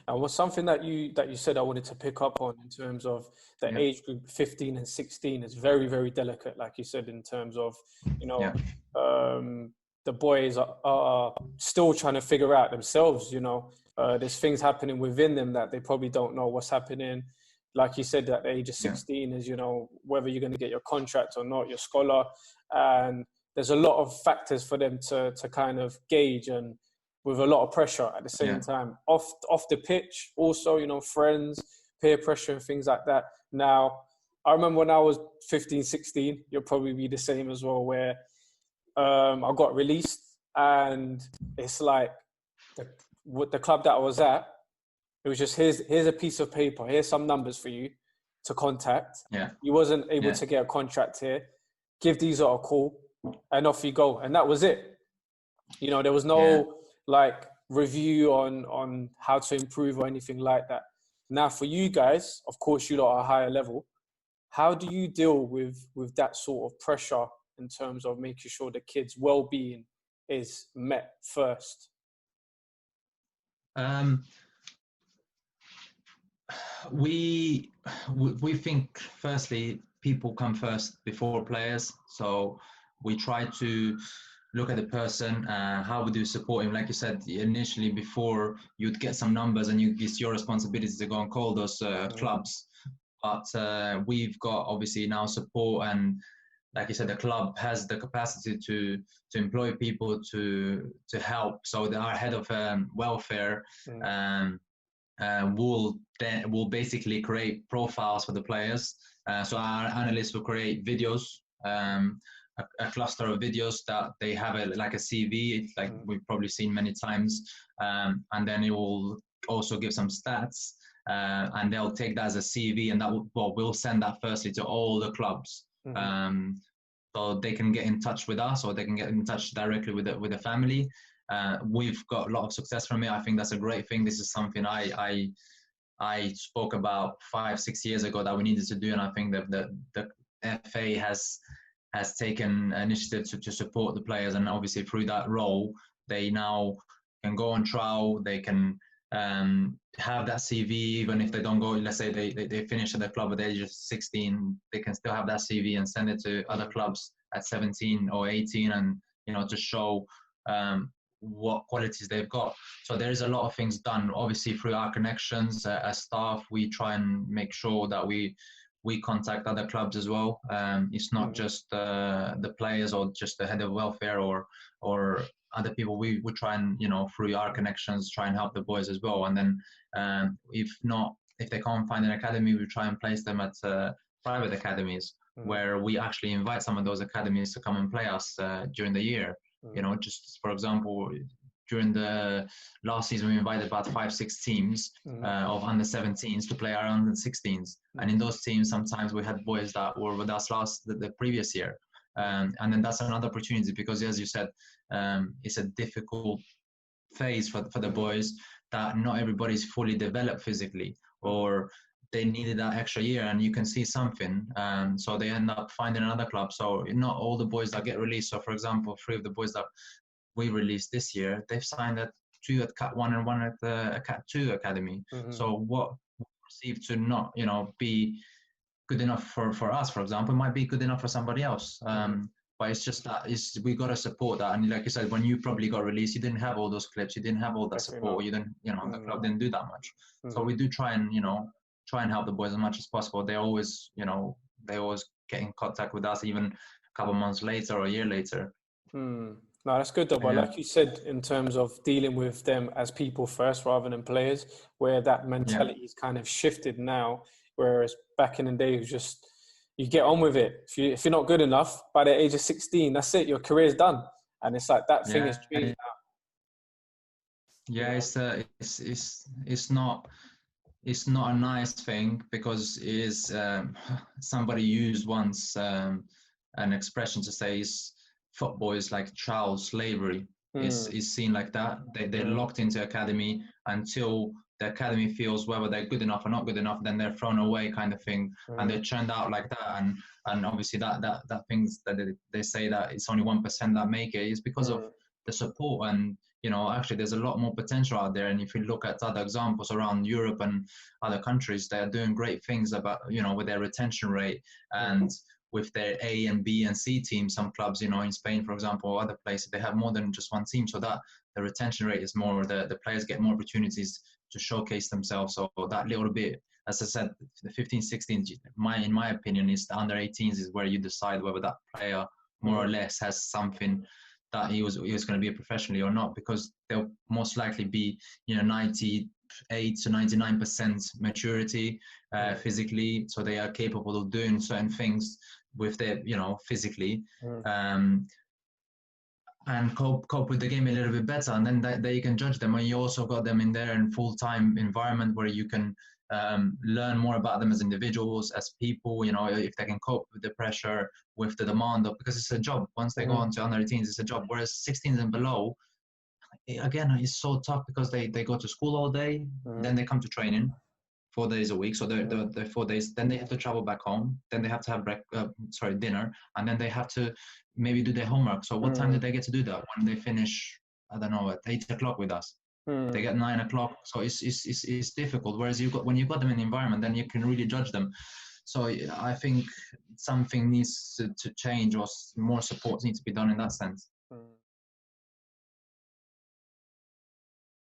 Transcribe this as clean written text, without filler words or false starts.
And was something that you said I wanted to pick up on in terms of the age group 15 and 16 is very, very delicate, like you said, in terms of, you know, the boys are still trying to figure out themselves, you know. There's things happening within them that they probably don't know what's happening. Like you said, at the age of 16 is, you know, whether you're going to get your contract or not, your scholar. And there's a lot of factors for them to kind of gauge, and with a lot of pressure at the same time. Off the pitch, also, you know, friends, peer pressure and things like that. Now, I remember when I was 15, 16, you'll probably be the same as well, where I got released, and it's like the club that I was at, it was just, here's a piece of paper, here's some numbers for you to contact. You wasn't able to get a contract here. Give these a call, and off you go. And that was it. You know, there was no like review on how to improve or anything like that. Now, for you guys, of course, you lot are a higher level. How do you deal with that sort of pressure in terms of making sure the kids' well-being is met first? We think, firstly, people come first before players. So we try to look at the person, how would you support him? Like you said, initially, before you'd get some numbers and it's your responsibility to go and call those clubs. But we've got obviously now support, and like you said, the club has the capacity to employ people to help. So our head of welfare will basically create profiles for the players. So our analysts will create videos, a cluster of videos that they have like a CV, like we've probably seen many times, and then it will also give some stats, and they'll take that as a CV, and that we'll send that firstly to all the clubs, so they can get in touch with us, or they can get in touch directly with the family. We've got a lot of success from it. I think that's a great thing. This is something I spoke about 5-6 years ago that we needed to do, and I think that the FA has taken initiative to support the players, and obviously through that role, they now can go on trial. They can have that CV, even if they don't go. Let's say they finish at the club at the age of 16, they can still have that CV and send it to other clubs at 17 or 18, and you know, to show what qualities they've got. So there is a lot of things done, obviously through our connections as staff. We try and make sure that we contact other clubs as well. It's not just the players or just the head of welfare or other people. We try and, you know, through our connections, try and help the boys as well. And then if they can't find an academy, we try and place them at private academies, where we actually invite some of those academies to come and play us during the year. You know, just for example, during the last season, we invited about 5-6 teams of under 17s to play our under 16s. And in those teams, sometimes we had boys that were with us the previous year. And then that's another opportunity, because as you said, it's a difficult phase for the boys, that not everybody's fully developed physically, or they needed that extra year, and you can see something. So they end up finding another club. So not all the boys that get released. So for example, 3 of the boys that we released this year, they've signed at 2 at Cat 1 and 1 at the Cat 2 academy. So what we perceive to not, you know, be good enough for us, for example, might be good enough for somebody else. But it's just that we got to support that. And like you said, when you probably got released, you didn't have all those clips, you didn't have all that support, you didn't, you know, the club didn't do that much. So we do try and, you know, help the boys as much as possible. They always, you know, get in contact with us, even a couple of months later or a year later. No, that's good though. But like you said, in terms of dealing with them as people first rather than players, where that mentality is kind of shifted now, whereas back in the day, it was just, you get on with it. If you're not good enough, by the age of 16, that's it. Your career's done. And it's like that thing has changed now. Yeah, it's not a nice thing, because it is somebody used once an expression to say football is like child slavery. Is seen like that. They're locked into academy until the academy feels whether they're good enough or not good enough, then they're thrown away, kind of thing. And they're churned out like that. And obviously that things that they say that it's only 1% that make it is because of the support. And actually there's a lot more potential out there. And if you look at other examples around Europe and other countries, they're doing great things about, with their retention rate and with their A and B and C teams. Some clubs, in Spain, for example, or other places, they have more than just one team. So that the retention rate is more, the players get more opportunities to showcase themselves. So that little bit, as I said, the 15, 16, in my opinion, is the under 18s is where you decide whether that player more or less has something that he was going to be a professionally or not, because they'll most likely be 98 to 99% maturity physically, so they are capable of doing certain things with their physically and cope with the game a little bit better, and then they can judge them. And you also got them in there in full-time environment where you can learn more about them as individuals, as people, if they can cope with the pressure, with the demand of, because it's a job. Once they go on to under 18s, it's a job. Whereas 16s and below, again, it's so tough because they go to school all day, then they come to training 4 days a week. So they're 4 days, then they have to travel back home, then they have to have dinner, and then they have to maybe do their homework. So what time do they get to do that? When they finish, I don't know, at 8 o'clock with us. They get 9 o'clock, so it's difficult. Whereas when you got them in the environment, then you can really judge them. So I think something needs to change, or more support needs to be done in that sense.